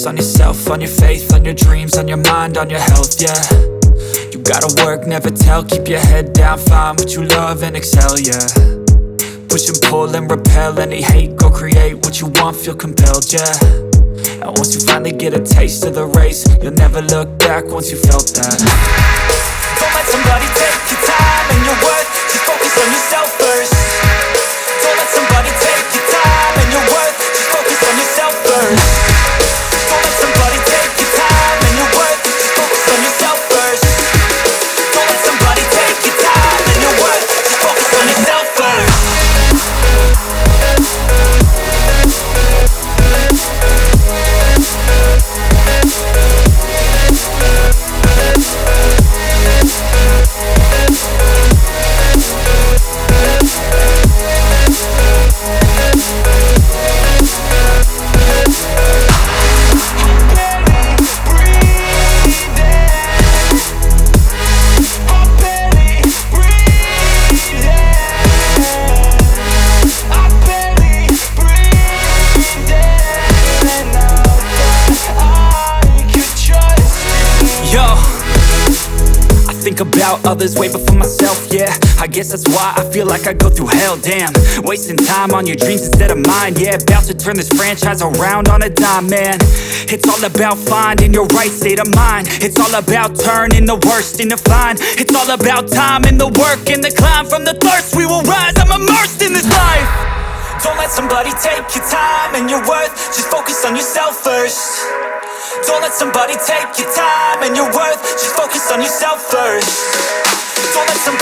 focus on yourself, on your faith, on your dreams, on your mind, on your health, yeah. You gotta work, never tell, keep your head down, find what you love and excel, yeah. Push and pull and repel any hate, go create what you want, feel compelled, yeah. And once you finally get a taste of the race, you'll never look back once you felt that. Don't let somebody take your time and your worth, just focus on yourself first. Don't let somebody take your time and your worth, just focus on yourself first. Don't let somebody take your time and your worth, just focus on yourself first. Don't let somebody take your time and your worth, just focus on yourself first. Think about others way before myself, yeah. I guess that's why I feel like I go through hell, damn. Wasting time on your dreams instead of mine, yeah. About to turn this franchise around on a dime, man. It's all about finding your right state of mind. It's all about turning the worst into fine. It's all about time and the work and the climb. From the thirst we will rise, I'm immersed in this life. Don't let somebody take your time and your worth, just focus on yourself first. Don't let somebody take your time and your worth, just focus on yourself first. Don't let somebody